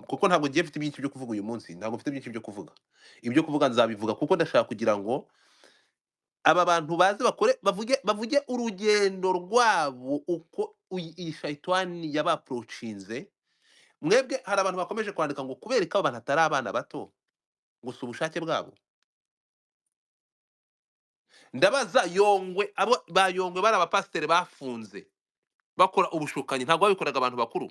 kuko ntabwo ngiye mfite byinshi byo kuvuga uyu munsi, ntabwo mfite byinshi byo kuvuga. Ibyo kuvuga nzabivuga kuko ndashaka kugira ngo aba bantu baze bavuge urugendo rwabo uko iyi shayitani yabapurocinze. Mwebwe hari abantu bakomeje kwandika ngo kubera ko aba bantu atari abana bato, ngo si ubushake bwabo. Ndabaza Yongwe, abo ba Yongwe bari abapasiteri bafunze bakora ubushukanyi, ntabwo babikoraga abantu bakuru.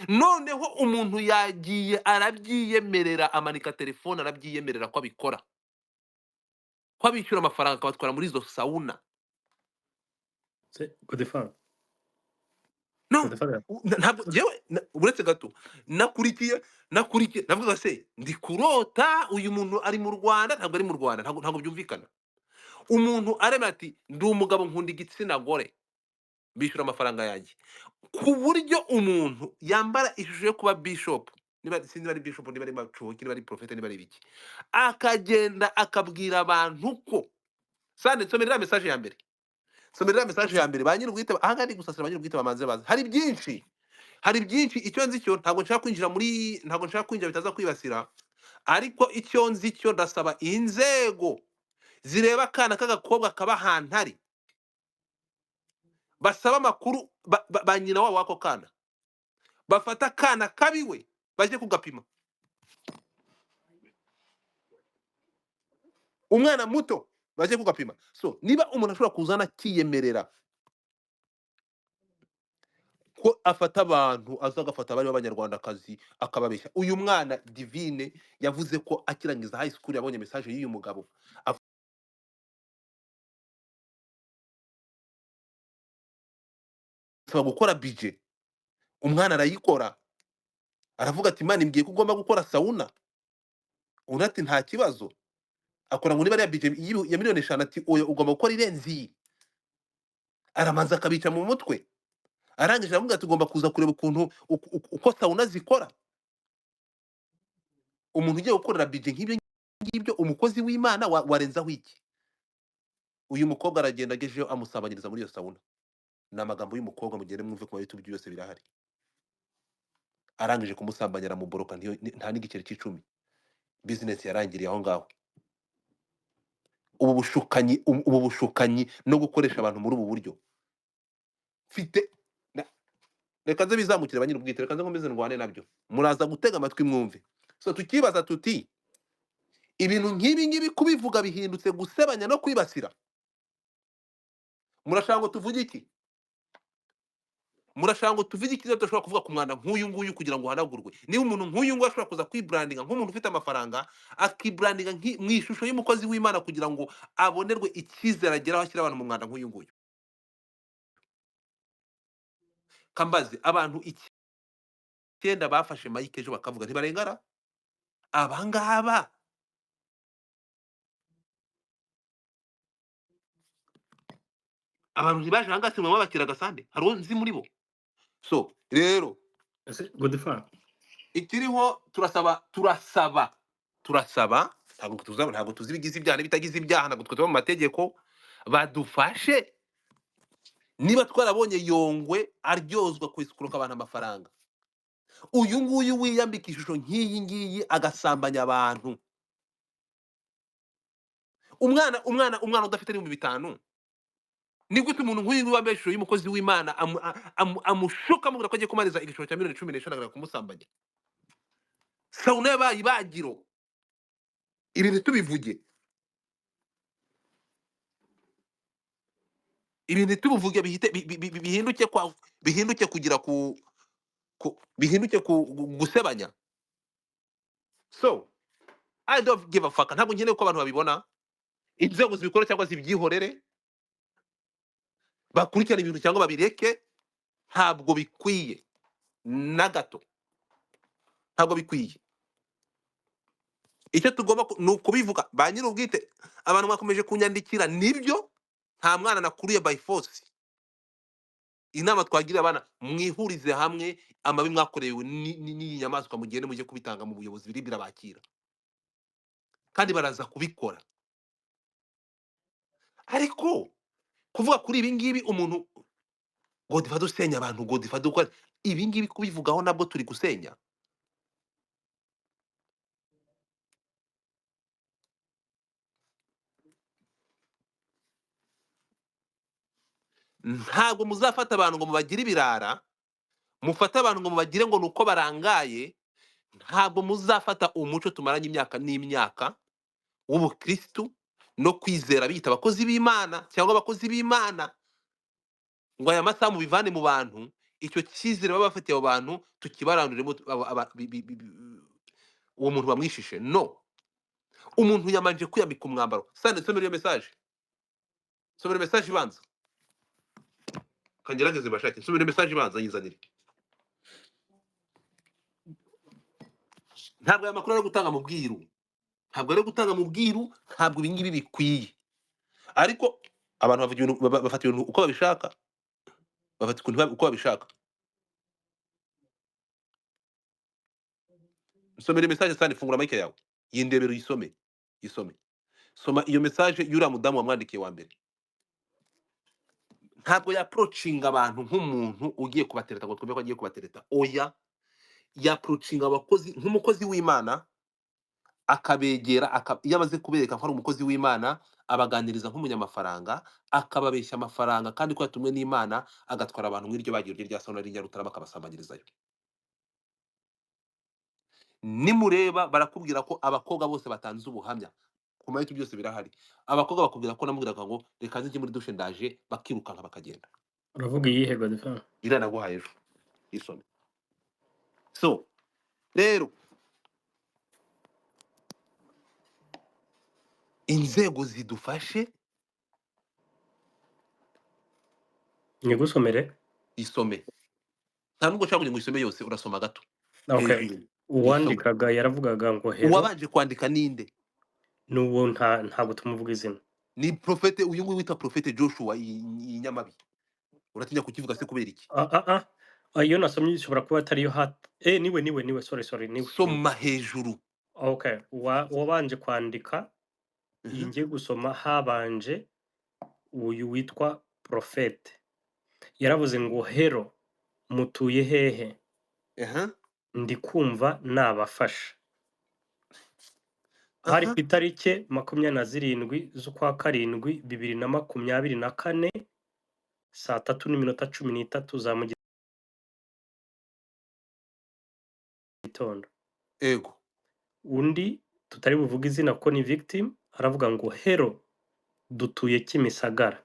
Noneho umuntu yagiye arabyiyemerera, amanika telefone arabyiyemerera ko abikora, ko abishyura amafaranga akabatwara muri izo sawuna. Godefroid, No, Godefroid, ntabwo jewe uretse gato nakurikiye navuga se ndi kurota, uyu muntu ari mu Rwanda, ntabwo ari mu Rwanda, ntabwo byumvikana. Umuntu arema ati ndi umugabo nkunda igitsina gore, bishyura amafaranga yanjye, ku buryo umuntu yambara ishusho yo kuba bishop, niba sinzi niba ari bishop, niba ari macuki, niba ari profete, niba ari ibiki, akagenda akabwira abantu ko sande nsomera message ya mbere, nsomera message ya mbere, ba nyir'ubwite aha ngaha ndi gusasira ba nyir'ubwite bamanze baza. Hari byinshi, icyo nzi cyo ntabwo nshaka kwinjira muri, ntabwo nshaka kwinjira bitaza kwibasira, ariko icyo nzi cyo ndasaba inzego zireba akana k'agakobwa kaba ahantu ari, basaba amakuru ba nyina wabo w'ako kana, bafata akana kabiwe bajye kugapima. Umwana muto bajye kugapima. So niba umuntu ashobora kuzana akiyemerera ko afata abantu, aza agafata abari b'abanyarwandakazi akababeshya. Uyu mwana Divine yavuze ko akirangiza high school yabonye message y'uyu mugabo asaba gukora budget, umwana arayikora, aravuga ati Imana imbwiye ko ugomba gukora sauna. Undi ati nta kibazo, akora ngo niba ari budget ya miliyoni 5, ati oya ugomba gukora irenze iyi. Aramanza akabica mu mutwe, arangije aravuga ati ugomba kuza kureba ukuntu uko sauna zikora. Umuntu ugiye gukorera budget nk'ibyo ngibyo, umukozi w'Imana warenzaho iki? Uyu mukobwa aragenda agejeyo amusabanyiriza muri iyo sauna. Ni amagambo y'umukobwa, mugende mwumve ku ma YouTube byose birahari. Arangije kumusambanya aramuboroka, nta n'igiceri cy'icumi, business yarangiriye aho ngaho. Ubu bushukanyi no gukoresha abantu muri ubu buryo mfite reka nze bizamukire ba nyir'ubwite, reka nze nkomeze ndwane nabyo, muraza gutega amatwi mwumve. So tukibaza tuti ibintu nk'ibi ngibi kubivuga bihindutse gusebanya no kwibasira. Murashaka ngo tuvuge iki? Murashaka ngo tuvuge iki tudashobora kuvuga ku mwana nk'uyu nguyu kugira ngo uhanagurwe? Niba umuntu nk'uyu nguyu ashobora kuza kwibrandinga nk'umuntu ufite amafaranga, akibrandinga mu ishusho y'umukozi w'Imana kugira ngo abonerwe icyizere ageraho ashyira abantu mu mwanda nk'uyu nguyu. Kambaze abantu 9 bafashe mike ejo bakavuga ntibarengara? Abangaba abantu ntibaje aha ngaha simwe babakira agasande, hari uwo nzi muri bo. So rero Godefroid, ikiriho turasaba, ntabwo tuzi ibigize ibyaha n'ibitagize ibyaha, ntabwo twe tuba mu mategeko, badufashe. Niba twarabonye Yongwe aryozwa kwisukuruka abantu amafaranga, uyu nguyu wiyambika ishusho nk'iyi ngiyi agasambanya abantu, umwana udafite n'ibihumbi 5, ni gute umuntu nk'uyu wambaye ishusho y'umukozi w'Imana amushuka amubwira ko agiye kumariza igishoro cya miliyoni 15 agashaka kumusambanya? Sauna yabaye ibagiro. Ibi ntitubivuge, ibi ntitubivuge bihinduke kugira bihinduke gusebanya. So I don't give a fuck, ntabwo nkeneye ko abantu babibona. Inzego zibikora cyangwa zibyihorere, bakurikirana ibintu cyangwa babireke, ntabwo bikwiye na gato, ntabwo bikwiye. Icyo tugomba ni ukubivuga. Ba nyir'ubwite, abantu bakomeje kunyandikira, nibyo nta mwana nakuriye by force. Inama twagira abana, mwihurize hamwe, amabi mwakorewe n'iyi nyamaswa mugende mujye kubitanga mu buyobozi, biri birabakira kandi baraza kubikora. Ariko kuvuga kuri ibi ngibi, umuntu Godfather usenya abantu, Godfather ukora ibi ngibi, kubivugaho nabwo turi gusenya. ntabwo muzafata abantu ngo mubagire ibirara, mufate abantu ngo mubagire ngo nuko barangaye. Ntabwo muzafata umuco tumaranye imyaka n'imyaka w'ubukristu no kwizera biyita abakozi b'Imana cyangwa abakozi b'Imana, ngo aya masaha mubivane mu bantu, icyo cyizere baba bafitiye abo bantu tukibaranduremo uwo muntu bamwishishe. No, umuntu yamanje kwiyambika umwambaro. Sande, nsomera iyo message, nsomera message ibanza, kangerageze bashake, nsomera message ibanza yizanire. Ntabwo aya makuru ari gutanga mu bwiru, ntabwo ari gutanga mu bwiru, ntabwo ibi ngibi bikwiye. Ariko abantu bavuga ibintu, bafata ibintu uko babishaka, bafata ukuntu uko babishaka. Nsomera message Sande, fungura mic yawe yindebera uyisome, isome. Soma iyo message y'uriya mudamu wamwandikiye wa mbere. Ntabwo yaprocinga abantu nk'umuntu ugiye kubatereta ngo twumve ko agiye kubatereta. Oya, yaprocinga abakozi nk'umukozi w'Imana, akabegera iyo amaze kubereka ko ari umukozi w'Imana, abaganiriza nk'umunyamafaranga, akababeshya amafaranga kandi ko yatumwe n'Imana, agatwara abantu nk'iryo bagiro rya Sawuli ari Nyarutarama akabasambanyirizayo. Nimureba barakubwira ko abakobwa bose batanze ubuhamya ku mayiti, byose birahari. Abakobwa bakubwira ko namubwiraga ngo reka nze njye muri dushe ndaje, bakirukanka bakagenda. uravuga iyihe Godfrey? Iriya naguhaye ejo, isome. So rero inzego zidufashe, Nyigusomere? isome. Nta nubwo nshaka kugira ngo isome yose, urasoma gato. Okay. Hejuru isome. Uwandikaga yaravugaga ngo hero Uwabanje kwandika ninde? n'uwo ntabwo tumuvuga izina. Ni profete, uyu nguyu witwa profete Joshua i Nyamabi. Uratinya kukivuga se kubera iki? Iyo nasomye ishobora kuba atari yo niwe sorry niwe. Soma hejuru. Okay. Uwabanje kwandika iyi ngiye gusoma habanje uyu witwa profete. Yaravuze ngo hero mutuye hehe? Ndi kumva nabafasha. Hari ku itariki 27 z'ukwa karindwi 2024 saa 3:13 za mu gitondo. Ego. Undi tutari buvuga izina ko ni victim aravuga ngo hero dutuye Kimisagara.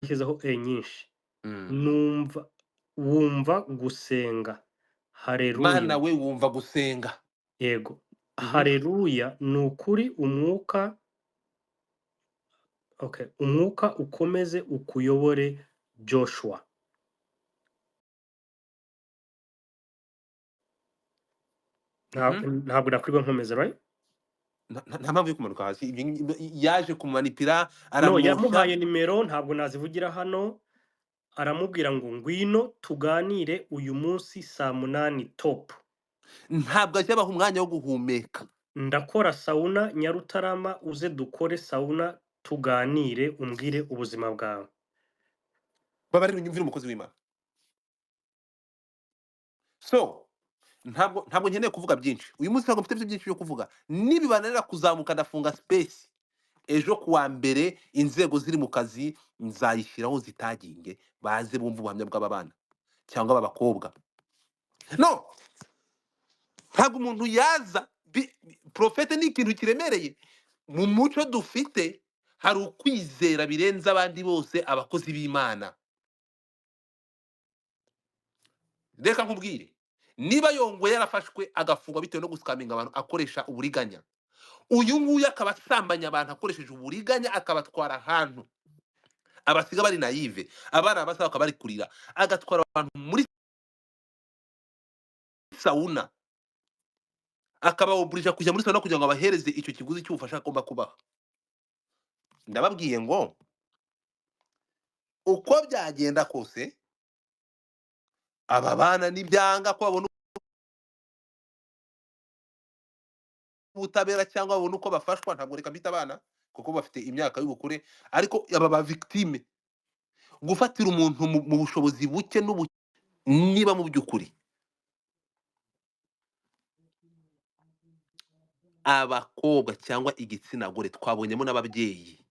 Shyizeho nyinshi. Wumva gusenga. Haleluya. Mana we wumva gusenga. Yego. Haleluya ni ukuri umwuka. Okay, umwuka ukomeze ukuyobore Joshua. Ntabwo nakwirwa nkomeza, right? Nta mpamvu yo kumanuka hasi. Yaje kumanipira, No, yamuhaye nimero, ntabwo nazivugira hano. Aramubwira ngo ngwino tuganire uyu munsi saa 8 top. Ntabwo ajya abaha umwanya wo guhumeka. Ndakora sauna Nyarutarama, uze dukore sauna tuganire umbwire ubuzima bwawe. Babarira unyumvira umukozi w'Imana. So ntabwo nkeneye kuvuga byinshi uyu munsi, ntabwo mfite byinshi byo kuvuga. Nibibananira kuzamuka ndafunga space. Ejo kuwa mbere inzego ziri mu kazi nzayishyiraho zitaginge, baze bumva ubuhamya bw'ababana cyangwa abakobwa. No, ntabwo umuntu yaza. Profete ni ikintu kiremereye. Mu muco dufite hari ukwizera birenze abandi bose abakozi b'Imana. Reka nkubwire, niba Yongwe yarafashwe agafungwa bitewe no guskaminga abantu akoresha uburiganya, uyu nguyu akaba asambanya abantu akoresheje uburiganya, akabatwara ahantu abasiga bari naive, abana basaba bakaba bari kurira, agatwara abantu muri sauna, akabaoburija kujya muri sauna kugira ngo abahereze icyo kiguzi cy'ubufasha agomba kubaha. Ndababwiye ngo uko byagenda kose aba bana nibyanga ko babona ubutabera cyangwa babona uko bafashwa, ntabwo reka mbita abana kuko bafite imyaka y'ubukure, ariko aba ba victime gufatira umuntu mu bushobozi buke niba mu by'ukuri abakobwa cyangwa igitsina gore twabonyemo n'ababyeyi,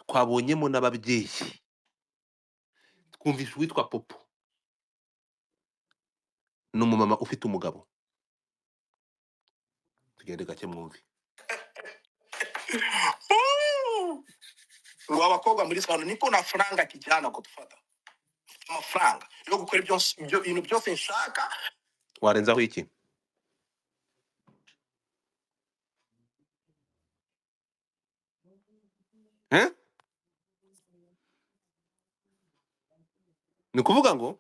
twabonyemo n'ababyeyi. Twumvishe uwitwa Popo, ni umumama ufite umugabo. Tugende gake mwumve. Ngo abakobwa muri sano niko na franga kijana kutufata. Amafaranga yo gukora ibintu byose nshaka. Warenzaho iki? Eh? Ni kuvuga ngo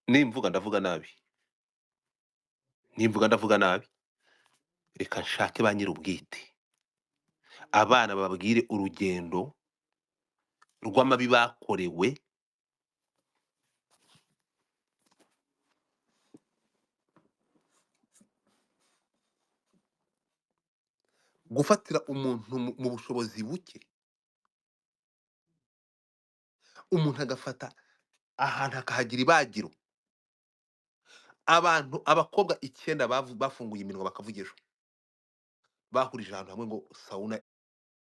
nimvuga ndavuga nabi. Nimvuga ndavuga nabi. Reka nshake ba nyir'ubwite. Abana bababwire urugendo rw'amabi bakorewe, gufatira umuntu mu bushobozi buke. Umuntu agafata ahantu akahagira ibagiro. Abakobwa 9 bafunguye iminwa bakavugisha. Bahurije ahantu hamwe ngo sauna